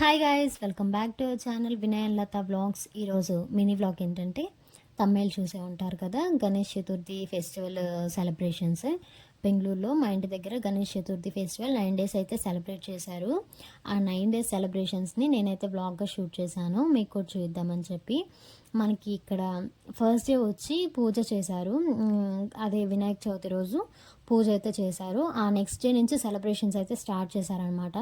Hi guys, welcome back to our channel Vinay and Latha vlogs. ఈరోజు mini vlog ఏంటంటే, తమిళ్ చూసే ఉంటారు కదా, గణేష్ చతుర్థి ఫెస్టివల్ సెలబ్రేషన్స్. బెంగళూరులో మా ఇంటి దగ్గర గణేష్ చతుర్థి ఫెస్టివల్ 9 days అయితే సెలబ్రేట్ చేశారు. ఆ 9 days సెలబ్రేషన్స్ని నేనైతే బ్లాగ్గా షూట్ చేశాను, మీకు కూడా చూద్దామని చెప్పి. మనకి ఇక్కడ ఫస్ట్ డే వచ్చి పూజ చేశారు, అదే వినాయక చవితి రోజు పూజ అయితే చేశారు. ఆ నెక్స్ట్ డే నుంచి సెలబ్రేషన్స్ అయితే స్టార్ట్ చేశారనమాట.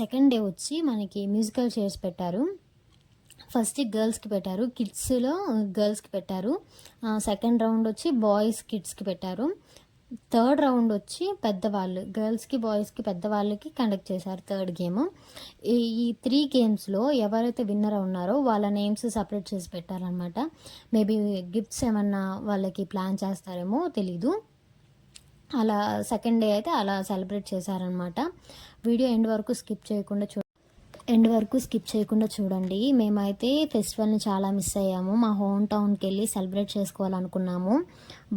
సెకండ్ డే వచ్చి మనకి మ్యూజికల్ చైర్స్ పెట్టారు. ఫస్ట్ గర్ల్స్కి పెట్టారు, కిడ్స్లో గర్ల్స్కి పెట్టారు. సెకండ్ రౌండ్ వచ్చి బాయ్స్ కిడ్స్కి పెట్టారు. థర్డ్ రౌండ్ వచ్చి పెద్దవాళ్ళు, గర్ల్స్కి బాయ్స్కి పెద్దవాళ్ళకి కండక్ట్ చేశారు థర్డ్ గేమ్. ఈ 3 గేమ్స్లో ఎవరైతే విన్నర్ ఉన్నారో వాళ్ళ నేమ్స్ సపరేట్ చేసి పెట్టారనమాట. మేబీ గిఫ్ట్స్ ఏమన్నా వాళ్ళకి ప్లాన్ చేస్తారేమో తెలీదు. అలా సెకండ్ డే అయితే అలా సెలబ్రేట్ చేశారనమాట. వీడియో ఎండ్ వరకు స్కిప్ చేయకుండా చూడండి. మేమైతే ఫెస్టివల్ని చాలా మిస్ అయ్యాము. మా హోమ్ టౌన్కి వెళ్ళి సెలబ్రేట్ చేసుకోవాలనుకున్నాము,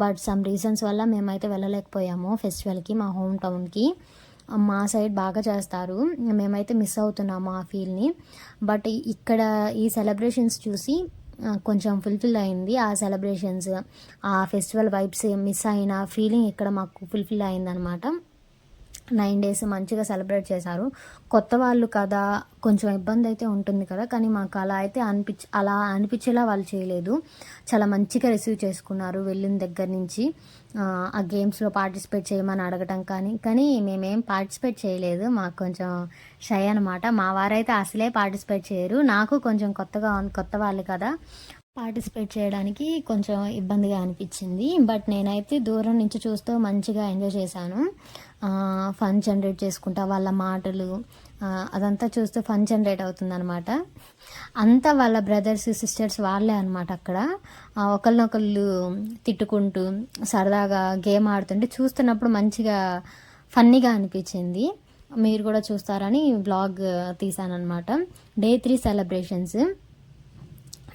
బట్ సమ్ రీజన్స్ వల్ల మేమైతే వెళ్ళలేకపోయాము ఫెస్టివల్కి. మా హోమ్ టౌన్కి మా సైడ్ బాగా చేస్తారు, మేమైతే మిస్ అవుతున్నాము ఆ ఫీల్ని. బట్ ఇక్కడ ఈ సెలబ్రేషన్స్ చూసి కొంచెం ఫుల్ఫిల్ అయింది. ఆ సెలబ్రేషన్స్, ఆ ఫెస్టివల్ వైబ్స్ మిస్ అయిన ఫీలింగ్ ఇక్కడ మాకు ఫుల్ఫిల్ అయిందనమాట. 9 days మంచిగా సెలబ్రేట్ చేశారు. కొత్త వాళ్ళు కదా, కొంచెం ఇబ్బంది అయితే ఉంటుంది కదా, కానీ మాకు అలా అయితే అలా అనిపించేలా వాళ్ళు చేయలేదు. చాలా మంచిగా రిసీవ్ చేసుకున్నారు వెళ్ళిన దగ్గర నుంచి. ఆ గేమ్స్లో పార్టిసిపేట్ చేయమని అడగటం కానీ మేమేం పార్టిసిపేట్ చేయలేదు. మాకు కొంచెం షై అనమాట. మా వారైతే అసలే పార్టిసిపేట్ చేయరు. నాకు కొంచెం కొత్త వాళ్ళు కదా, పార్టిసిపేట్ చేయడానికి కొంచెం ఇబ్బందిగా అనిపించింది. బట్ నేనైతే దూరం నుంచి చూస్తూ మంచిగా ఎంజాయ్ చేశాను. ఫన్ జనరేట్ చేసుకుంటా, వాళ్ళ మాటలు అదంతా చూస్తూ ఫన్ జనరేట్ అవుతుందన్నమాట. అంతా వాళ్ళ బ్రదర్స్ సిస్టర్స్ వాళ్ళే అనమాట. అక్కడ ఒకళ్ళనొకళ్ళు తిట్టుకుంటూ సరదాగా గేమ్ ఆడుతుంటే చూస్తున్నప్పుడు మంచిగా ఫన్నీగా అనిపించింది. మీరు కూడా చూస్తారని బ్లాగ్ తీసానమాట. Day 3 celebrations.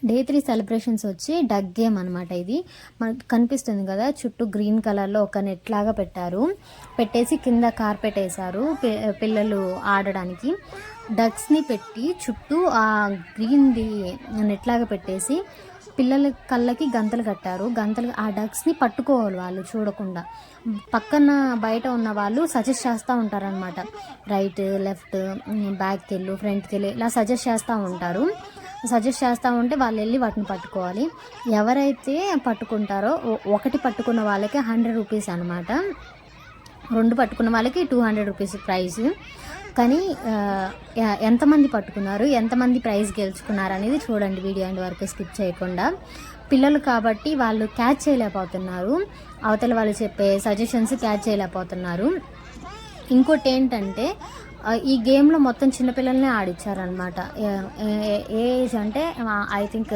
డే 3 సెలబ్రేషన్స్ వచ్చి డగ్ గేమ్ అనమాట. ఇది మనకు కనిపిస్తుంది కదా, చుట్టూ గ్రీన్ కలర్లో ఒక నెట్ లాగా పెట్టేసి కింద కార్పెట్ వేశారు పిల్లలు ఆడడానికి. డగ్స్ని పెట్టి చుట్టూ ఆ గ్రీన్ది నెట్ లాగా పెట్టేసి పిల్లల కళ్ళకి గంతలు కట్టారు. ఆ డగ్స్ని పట్టుకోవాలి వాళ్ళు చూడకుండా. పక్కన బయట ఉన్న వాళ్ళు సజెస్ట్ చేస్తూ ఉంటారనమాట, రైట్ లెఫ్ట్, బ్యాక్కి వెళ్ళు, ఫ్రంట్కి వెళ్ళు, ఇలా సజెస్ట్ చేస్తూ ఉంటే వాళ్ళు వెళ్ళి వాటిని పట్టుకోవాలి. ఎవరైతే పట్టుకుంటారో, ఒకటి పట్టుకున్న వాళ్ళకి 100 rupees అనమాట, 2 పట్టుకున్న వాళ్ళకి 200 rupees ప్రైజ్. కానీ ఎంతమంది పట్టుకున్నారు, ఎంతమంది ప్రైజ్ గెలుచుకున్నారు అనేది చూడండి వీడియో ఎండ్ వరకు స్కిప్ చేయకుండా. పిల్లలు కాబట్టి వాళ్ళు క్యాచ్ చేయలేకపోతున్నారు, అవతల వాళ్ళు చెప్పే సజెషన్స్ క్యాచ్ చేయలేకపోతున్నారు. ఇంకోటి ఏంటంటే, ఈ గేమ్లో మొత్తం చిన్నపిల్లల్నే ఆడిచ్చారనమాట. ఏ ఏజ్ అంటే ఐ థింక్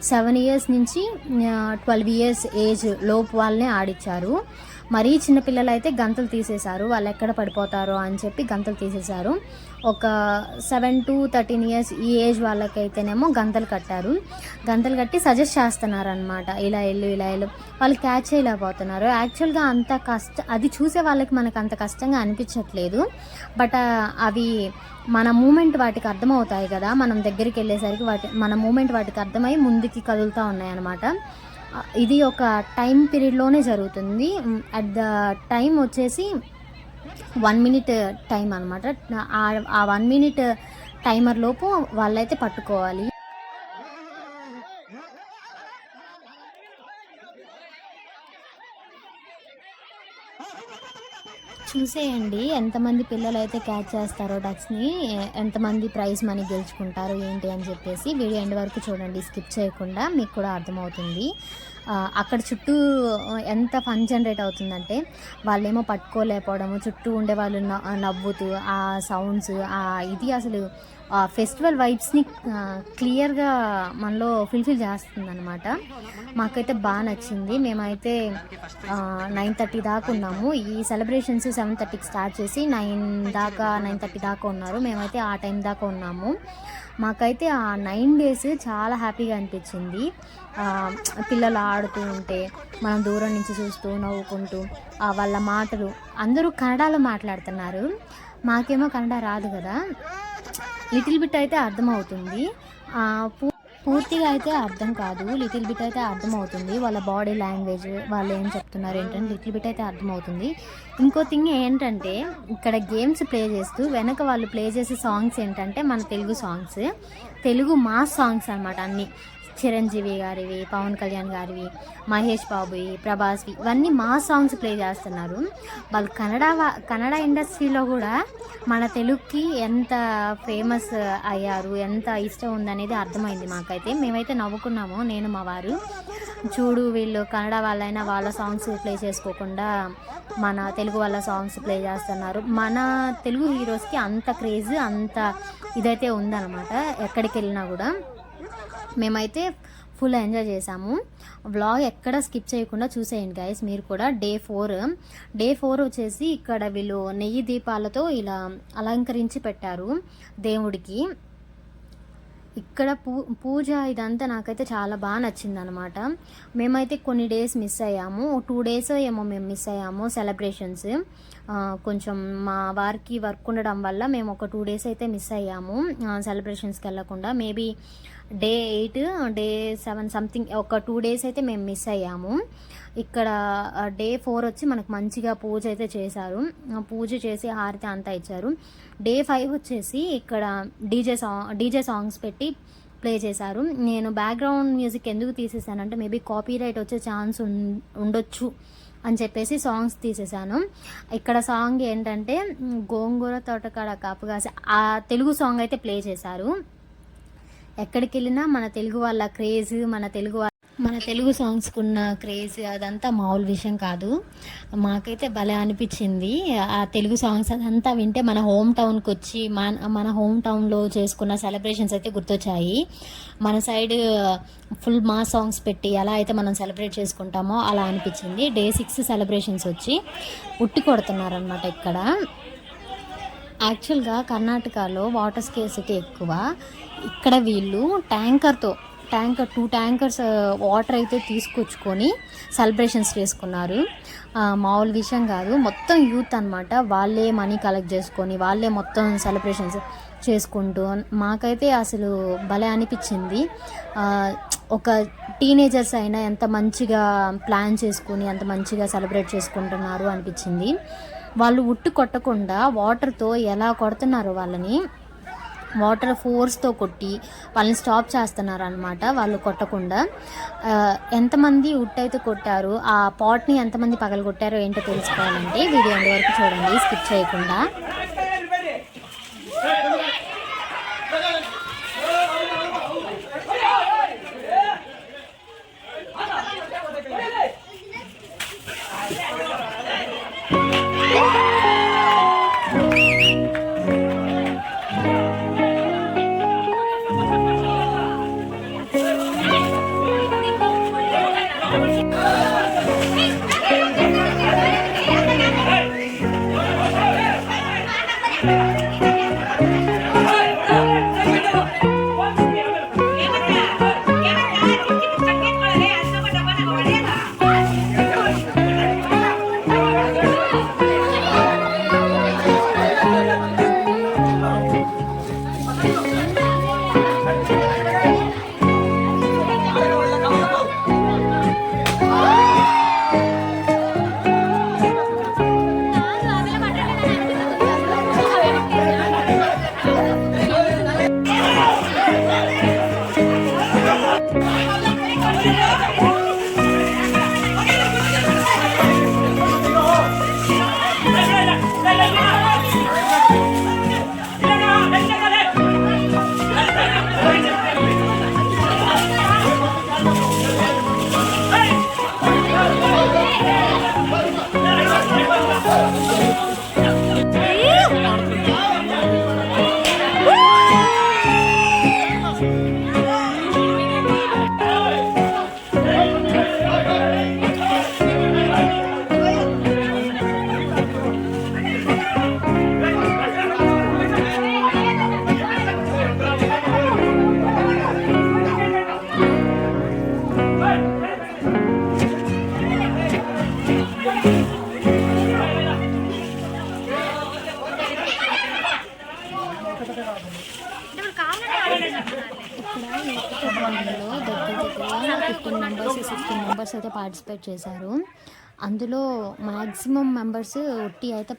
7 years నుంచి 12 years ఏజ్ లోపు వాళ్ళనే ఆడిచ్చారు. మరీ చిన్నపిల్లలు అయితే గంతలు తీసేశారు, వాళ్ళు ఎక్కడ పడిపోతారో అని చెప్పి గంతలు తీసేశారు. ఒక 7 to 13 years ఈ ఏజ్ వాళ్ళకైతేనేమో గంతలు కట్టి సజెస్ట్ చేస్తున్నారనమాట, ఇలా వెళ్ళు. వాళ్ళు క్యాచ్ చేయలేకపోతున్నారు. యాక్చువల్గా అది చూసే వాళ్ళకి మనకు అంత కష్టంగా అనిపించట్లేదు, బట్ అవి మన మూమెంట్ వాటికి అర్థమవుతాయి కదా. మనం దగ్గరికి వెళ్ళేసరికి మన మూమెంట్ వాటికి అర్థమై ముందుకి కదులుతూ ఉన్నాయి అన్నమాట. ఇది ఒక టైం పీరియడ్లోనే జరుగుతుంది. అట్ ద టైం వచ్చేసి 1 minute టైం అనమాట. ఆ 1 minute టైమర్ లోపు వాళ్ళైతే పట్టుకోవాలి. చూసేయండి ఎంతమంది పిల్లలు అయితే క్యాచ్ చేస్తారో డక్స్ని, ఎంతమంది ప్రైజ్ మనీ గెలుచుకుంటారో ఏంటి అని చెప్పేసి వీడియో ఎండ్ వరకు చూడండి స్కిప్ చేయకుండా, మీకు కూడా అర్థమవుతుంది. అక్కడ చుట్టూ ఎంత ఫన్ జనరేట్ అవుతుందంటే, వాళ్ళేమో పట్టుకోలేకపోవడము, చుట్టూ ఉండే వాళ్ళు నవ్వుతూ, ఆ సౌండ్స్, ఇది అసలు ఫెస్టివల్ వైబ్స్ని క్లియర్గా మనలో ఫుల్ఫిల్ చేస్తుందన్నమాట. మాకైతే బాగా నచ్చింది. మేమైతే 9:30 దాకా ఉన్నాము. ఈ సెలబ్రేషన్స్ 7:30కి స్టార్ట్ చేసి 9:30 దాకా ఉన్నారు. మేమైతే ఆ టైం దాకా ఉన్నాము. మాకైతే ఆ 9 days చాలా హ్యాపీగా అనిపించింది. పిల్లలు ఆడుతూ ఉంటే మనం దూరం నుంచి చూస్తూ నవ్వుకుంటూ, వాళ్ళ మాటలు అందరూ కన్నడలో మాట్లాడుతున్నారు. మాకేమో కన్నడ రాదు కదా, లిటిల్ బిట్ అయితే అర్థమవుతుంది, పూర్తిగా అయితే అర్థం కాదు. లిటిల్ బిట్ అయితే అర్థమవుతుంది, వాళ్ళ బాడీ లాంగ్వేజ్ వాళ్ళు ఏం చెప్తున్నారు ఏంటంటే లిటిల్ బిట్ అయితే అర్థమవుతుంది. ఇంకో థింగ్ ఏంటంటే ఇక్కడ గేమ్స్ ప్లే చేస్తూ వెనక వాళ్ళు ప్లే చేసే సాంగ్స్ ఏంటంటే మన Telugu songs, Telugu mass songs అనమాట. అన్నీ చిరంజీవి గారివి, పవన్ కళ్యాణ్ గారివి, మహేష్ బాబువి, ప్రభాస్వి, ఇవన్నీ మా సాంగ్స్ ప్లే చేస్తున్నారు. వాళ్ళు కన్నడ ఇండస్ట్రీలో కూడా మన తెలుగుకి ఎంత ఫేమస్ అయ్యారు, ఎంత ఇష్టం ఉందనేది అర్థమైంది మాకైతే. మేమైతే నవ్వుకున్నాము, నేను మా వారు. చూడు వీళ్ళు కన్నడ వాళ్ళైనా వాళ్ళ సాంగ్స్ ప్లే చేసుకోకుండా మన తెలుగు వాళ్ళ సాంగ్స్ ప్లే చేస్తున్నారు. మన తెలుగు హీరోస్కి అంత క్రేజ్, అంత ఇదైతే ఉందన్నమాట. ఎక్కడికి వెళ్ళినా కూడా మేమైతే ఫుల్ ఎంజాయ్ చేసాము. వ్లాగ్ ఎక్కడ స్కిప్ చేయకుండా చూసేయండి గైస్ మీరు కూడా. డే 4 వచ్చేసి ఇక్కడ వీళ్ళు నెయ్యి దీపాలతో ఇలా అలంకరించి పెట్టారు దేవుడికి. ఇక్కడ పూజ ఇదంతా నాకైతే చాలా బాగా నచ్చింది అనమాట. మేమైతే కొన్ని డేస్ మిస్ అయ్యాము, 2 days ఏమో మేము మిస్ అయ్యాము సెలబ్రేషన్స్. కొంచెం మా వారికి వర్క్ ఉండడం వల్ల మేము ఒక 2 days అయితే మిస్ అయ్యాము సెలబ్రేషన్స్కి వెళ్ళకుండా. మేబీ డే 8, డే 7 సంథింగ్ ఒక 2 days అయితే మేము మిస్ అయ్యాము. ఇక్కడ డే 4 వచ్చి మనకు మంచిగా పూజ అయితే చేశారు, పూజ చేసి హారతి అంతా ఇచ్చారు. డే 5 వచ్చేసి ఇక్కడ డీజే సాంగ్స్ పెట్టి ప్లే చేశారు. నేను బ్యాక్గ్రౌండ్ మ్యూజిక్ ఎందుకు తీసేసానంటే మేబీ కాపీరైట్ వచ్చే ఛాన్స్ ఉండొచ్చు అని చెప్పేసి సాంగ్స్ తీసేసాను. ఇక్కడ సాంగ్ ఏంటంటే గోంగూర తోటకాడ కాపుగాసి, ఆ తెలుగు సాంగ్ అయితే ప్లే చేశారు. ఎక్కడికి వెళ్ళినా మన తెలుగు వాళ్ళ క్రేజ్, మన తెలుగు సాంగ్స్కి ఉన్న క్రేజ్ అదంతా మామూలు విషయం కాదు. మాకైతే భలే అనిపించింది ఆ తెలుగు సాంగ్స్ అదంతా వింటే. మన హోమ్ టౌన్కి వచ్చి మన హోమ్ టౌన్లో చేసుకున్న సెలబ్రేషన్స్ అయితే గుర్తొచ్చాయి. మన సైడ్ ఫుల్ మా సాంగ్స్ పెట్టి ఎలా అయితే మనం సెలబ్రేట్ చేసుకుంటామో అలా అనిపించింది. డే 6 సెలబ్రేషన్స్ వచ్చి ఉట్టి కొడుతున్నారనమాట ఇక్కడ. యాక్చువల్గా కర్ణాటకలో వాటర్ స్కేర్సిటీ ఎక్కువ. ఇక్కడ వీళ్ళు ట్యాంకర్ 2 tankers వాటర్ అయితే తీసుకొచ్చుకొని సెలబ్రేషన్స్ చేసుకున్నారు. మామూలు విషయం కాదు. మొత్తం యూత్ అనమాట, వాళ్ళే మనీ కలెక్ట్ చేసుకొని వాళ్ళే మొత్తం సెలబ్రేషన్స్ చేసుకుంటూ. మాకైతే అసలు భలే అనిపించింది. ఒక టీనేజర్స్ అయినా ఎంత మంచిగా ప్లాన్ చేసుకుని ఎంత మంచిగా సెలబ్రేట్ చేసుకుంటున్నారు అనిపించింది. వాళ్ళు ఉట్టు కొట్టకుండా వాటర్తో ఎలా కొడుతున్నారు, వాళ్ళని వాటర్ ఫోర్స్తో కొట్టి వాళ్ళని స్టాప్ చేస్తున్నారు అనమాట. వాళ్ళు కొట్టకుండా ఎంతమంది ఉట్టయితే కొట్టారు, ఆ పాట్ని ఎంతమంది పగలగొట్టారో ఏంటో తెలుసుకోవాలంటే వీడియో ఎండ్ వరకు చూడండి, స్కిప్ చేయకుండా. ఇక్కడ ఈ ఒట్టి కొట్టడంలో దగ్గర 15 మెంబర్స్ 16 మెంబర్స్ అయితే పార్టిసిపేట్ చేశారు. అందులో మ్యాక్సిమం మెంబర్స్ ఒట్టి అయితే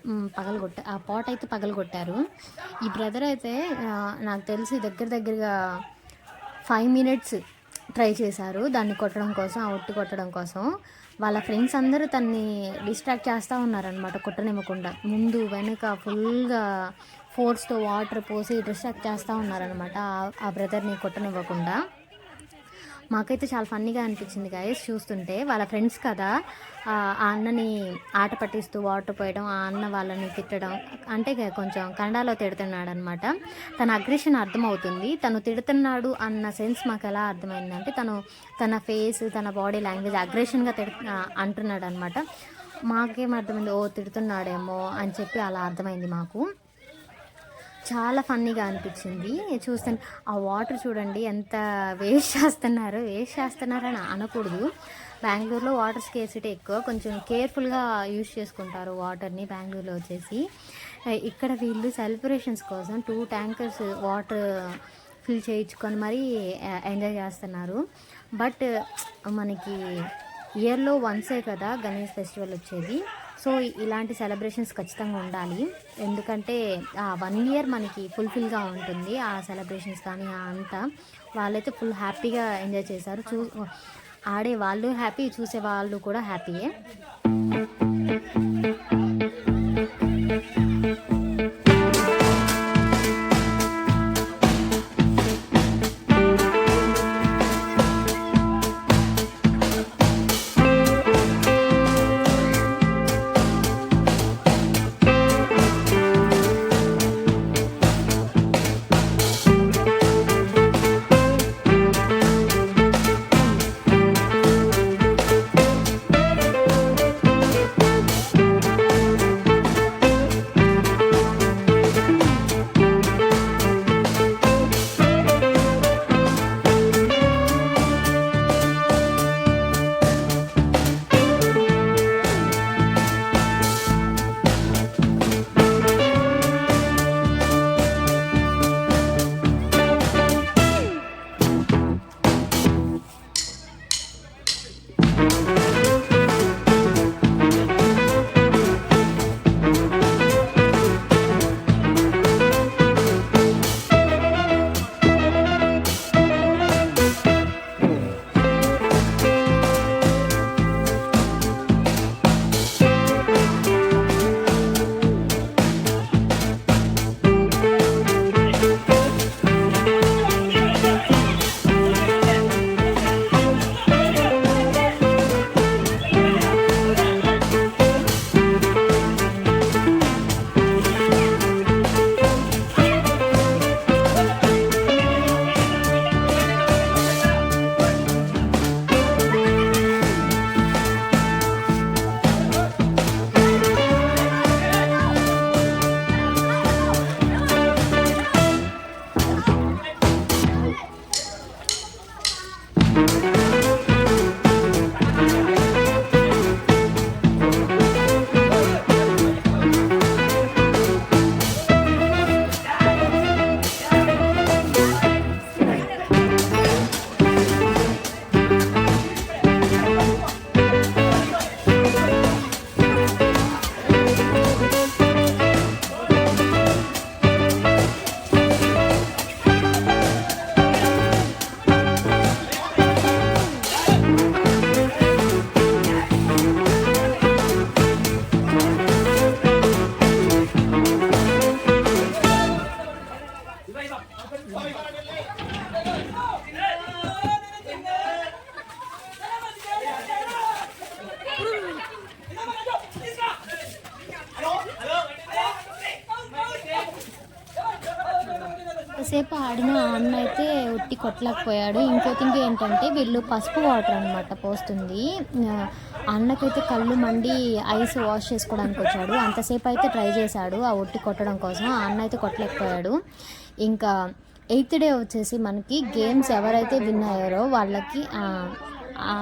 ఆ పాట్ అయితే పగలగొట్టారు. ఈ బ్రదర్ అయితే నాకు తెలిసి దగ్గరగా 5 మినిట్స్ ట్రై చేశారు దాన్ని కొట్టడం కోసం, ఆ ఒట్టి కొట్టడం కోసం. వాళ్ళ ఫ్రెండ్స్ అందరూ తన్ని డిస్ట్రాక్ట్ చేస్తూ ఉన్నారనమాట, కొట్టనివ్వకుండా. ముందు వెనక ఫుల్గా ఫోర్స్తో వాటర్ పోసి డిస్ట్రాక్ట్ చేస్తూ ఉన్నారనమాట ఆ బ్రదర్ని కొట్టనివ్వకుండా. మాకైతే చాలా ఫన్నీగా అనిపించింది గాయస్ చూస్తుంటే. వాళ్ళ ఫ్రెండ్స్ కదా, ఆ అన్నని ఆట పట్టిస్తూ వాటర్ పోయడం, ఆ అన్న వాళ్ళని తిట్టడం, అంటే కొంచెం కన్నడలో తిడుతున్నాడు అనమాట. తన అగ్రెషన్ అర్థమవుతుంది. తను తిడుతున్నాడు అన్న సెన్స్ మాకు ఎలా అర్థమైందంటే, తన ఫేస్, తన బాడీ లాంగ్వేజ్ అగ్రెషన్గా అంటున్నాడు అనమాట. మాకేం అర్థమైంది, ఓ తిడుతున్నాడేమో అని చెప్పి అలా అర్థమైంది మాకు. చాలా ఫన్నీగా అనిపించింది చూస్తాను. ఆ వాటర్ చూడండి ఎంత వేస్ట్ చేస్తున్నారని అనకూడదు. బెంగళూరులో వాటర్ స్కేర్సిటీ ఎక్కువ, కొంచెం కేర్ఫుల్గా యూజ్ చేసుకుంటారు వాటర్ని బెంగళూరులో వచ్చేసి. ఇక్కడ వీళ్ళు సెలబ్రేషన్స్ కోసం 2 ట్యాంకర్స్ వాటర్ ఫిల్ చేయించుకొని మరీ ఎంజాయ్ చేస్తున్నారు. బట్ మనకి ఇయర్లో వన్సే కదా గణేష్ ఫెస్టివల్ వచ్చేది. సో ఇలాంటి సెలబ్రేషన్స్ ఖచ్చితంగా ఉండాలి, ఎందుకంటే ఆ 1 ఇయర్ మనకి ఫుల్ఫిల్గా ఉంటుంది ఆ సెలబ్రేషన్స్ కానీ అంతా. వాళ్ళైతే ఫుల్ హ్యాపీగా ఎంజాయ్ చేశారు. ఆడే వాళ్ళు హ్యాపీ, చూసే వాళ్ళు కూడా హ్యాపీయే. ఎంతసేపు ఆడిన అన్న అయితే ఉట్టి కొట్టలేకపోయాడు. ఇంకోటి ఏంటంటే వీళ్ళు పసుపు వాటర్ అనమాట పోస్తుంది. అన్నకైతే కళ్ళు మండి ఐస్ వాష్ చేసుకోవడానికి వచ్చాడు. అంతసేపు అయితే ట్రై చేశాడు ఆ ఒట్టి కొట్టడం కోసం. ఆ అన్న అయితే కొట్టలేకపోయాడు. ఇంకా 8th డే వచ్చేసి మనకి గేమ్స్ ఎవరైతే విన్ అయ్యారో వాళ్ళకి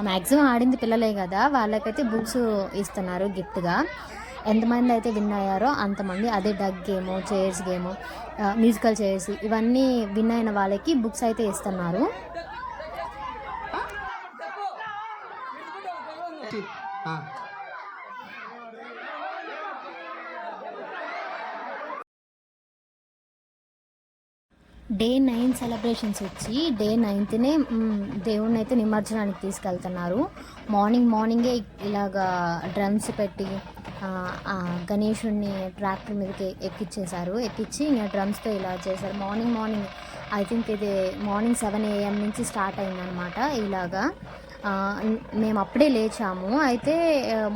మ్యాక్సిమం ఆడింది పిల్లలే కదా, వాళ్ళకైతే బుక్స్ ఇస్తున్నారు గిఫ్ట్గా. ఎంతమంది అయితే విన్ అయ్యారో అంతమంది, అదే డగ్ game, chairs game, musical chairs, ఇవన్నీ విన్ అయిన వాళ్ళకి బుక్స్ అయితే ఇస్తున్నారు. డే 9 సెలబ్రేషన్స్ వచ్చి డే 9నే దేవుణ్ణి అయితే నిమజ్జనానికి తీసుకెళ్తున్నారు. మార్నింగే ఇలాగా డ్రమ్స్ పెట్టి గణేషుడిని ట్రాక్టర్ మీదకి ఎక్కించి ఇంకా డ్రమ్స్తో ఇలా చేశారు. మార్నింగ్ ఐ థింక్ ఇది మార్నింగ్ 7 AM నుంచి స్టార్ట్ అయిందనమాట. ఇలాగా మేము అప్పుడే లేచాము. అయితే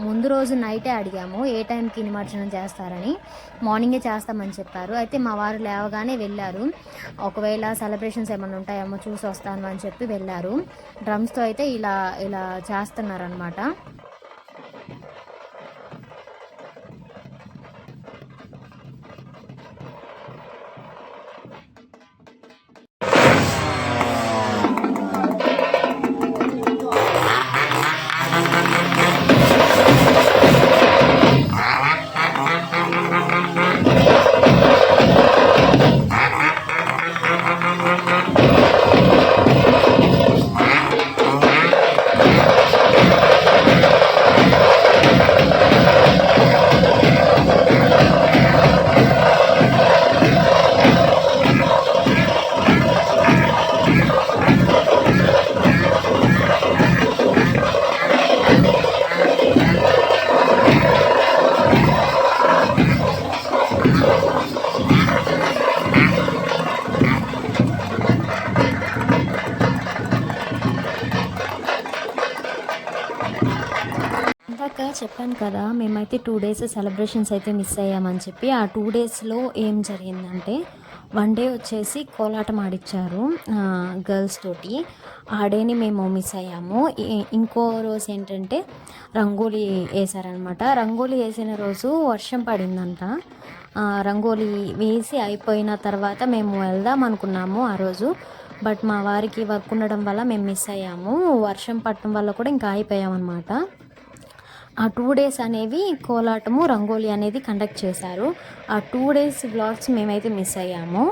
ముందు రోజు నైటే అడిగాము ఏ టైంకి నిమజ్జనం చేస్తారని. మార్నింగే చేస్తామని చెప్పారు. అయితే మా వారు లేవగానే వెళ్ళారు. ఒకవేళ సెలబ్రేషన్స్ ఏమైనా ఉంటాయేమో చూసి వస్తాను అని చెప్పి వెళ్ళారు. డ్రమ్స్తో అయితే ఇలా చేస్తున్నారనమాట. ఇందాక చెప్పాను కదా, మేమైతే 2 days సెలబ్రేషన్స్ అయితే మిస్ అయ్యామని చెప్పి. ఆ 2 daysలో ఏం జరిగిందంటే, 1 day వచ్చేసి కోలాటం ఆడిచ్చారు గర్ల్స్ తోటి. ఆ డేని మేము మిస్ అయ్యాము. ఇంకో రోజు ఏంటంటే రంగోలీ వేసారనమాట. రంగోలీ వేసిన రోజు వర్షం పడిందంట. రంగోలీ వేసి అయిపోయిన తర్వాత మేము వెళ్దాం అనుకున్నాము ఆ రోజు. బట్ మా వారికి వర్క్ ఉండడం వల్ల మేము మిస్ అయ్యాము. వర్షం పడటం వల్ల కూడా ఇంకా అయిపోయామన్నమాట. ఆ 2 days అనేవి కోలాటము, రంగోలీ అనేది కండక్ట్ చేశారు. ఆ 2 days వ్లాగ్స్ మేమైతే మిస్ అయ్యాము.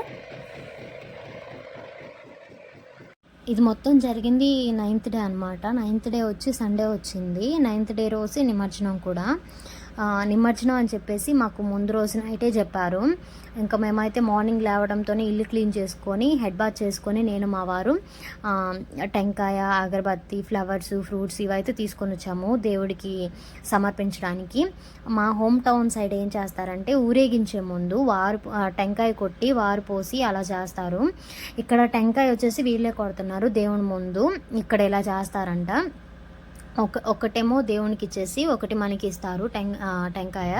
ఇది మొత్తం జరిగింది 9th డే అనమాట. 9th డే వచ్చి సండే వచ్చింది. 9th డే రోజు నిమజ్జనం కూడా. నిమజ్జనం అని చెప్పేసి మాకు ముందు రోజు నైటే చెప్పారు. ఇంకా మేమైతే మార్నింగ్ లేవడంతో ఇల్లు క్లీన్ చేసుకొని హెడ్ బాత్ చేసుకొని నేను మా వారు టెంకాయ, అగరబత్తి, ఫ్లవర్స్, ఫ్రూట్స్ ఇవైతే తీసుకొని వచ్చాము దేవుడికి సమర్పించడానికి. మా హోమ్ టౌన్ సైడ్ ఏం చేస్తారంటే ఊరేగించే ముందు వారు టెంకాయ కొట్టి వారు పోసి అలా చేస్తారు. ఇక్కడ టెంకాయ వచ్చేసి వీళ్ళే కొడుతున్నారు దేవుని ముందు. ఇక్కడ ఇలా చేస్తారంట. ఒకటేమో దేవునికి ఇచ్చేసి ఒకటి మనకి ఇస్తారు. టెంకాయ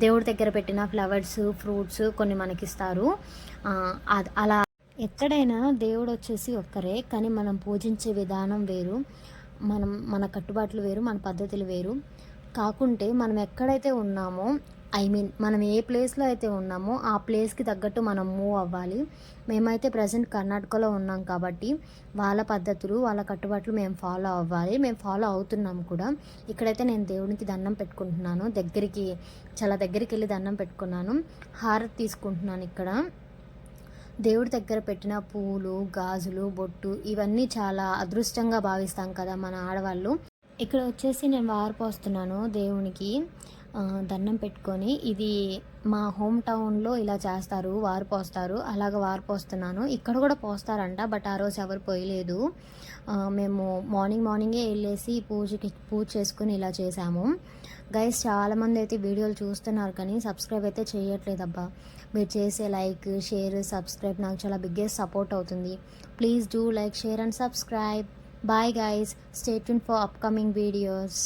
దేవుడి దగ్గర పెట్టిన ఫ్లవర్స్, ఫ్రూట్స్ కొన్ని మనకి ఇస్తారు. అలా ఎక్కడైనా దేవుడు వచ్చేసి ఒక్కరే, కానీ మనం పూజించే విధానం వేరు, మన కట్టుబాట్లు వేరు, మన పద్ధతులు వేరు. కాకుంటే మనం ఎక్కడైతే ఉన్నామో మనం ఏ ప్లేస్లో అయితే ఉన్నామో ఆ ప్లేస్కి తగ్గట్టు మనం మూవ్ అవ్వాలి. మేమైతే ప్రజెంట్ కర్ణాటకలో ఉన్నాం కాబట్టి వాళ్ళ పద్ధతులు, వాళ్ళ కట్టుబాట్లు మేము ఫాలో అవ్వాలి. మేము ఫాలో అవుతున్నాం కూడా. ఇక్కడైతే నేను దేవునికి దండం పెట్టుకుంటున్నాను. చాలా దగ్గరికి వెళ్ళి దండం పెట్టుకున్నాను. హారతి తీసుకుంటున్నాను. ఇక్కడ దేవుడి దగ్గర పెట్టిన పూలు, గాజులు, బొట్టు ఇవన్నీ చాలా అదృష్టంగా భావిస్తాం కదా మన ఆడవాళ్ళు. ఇక్కడ వచ్చేసి నేను వారు పోస్తున్నాను దేవునికి దండం పెట్టుకొని. ఇది మా హోమ్ టౌన్లో ఇలా చేస్తారు, వారు పోస్తారు. అలాగ వారు పోస్తున్నాను. ఇక్కడ కూడా పోస్తారంట, బట్ ఆ రోజు ఎవరు పోయలేదు. మేము మార్నింగే వెళ్ళేసి పూజ చేసుకుని ఇలా చేసాము. గైస్ చాలామంది అయితే వీడియోలు చూస్తున్నారు కానీ సబ్స్క్రైబ్ అయితే చేయట్లేదబ్బా. మీరు చేసే లైక్, షేర్, సబ్స్క్రైబ్ నాకు చాలా బిగ్గెస్ట్ సపోర్ట్ అవుతుంది. Please do like, share and subscribe. Bye guys, stay tuned for upcoming videos.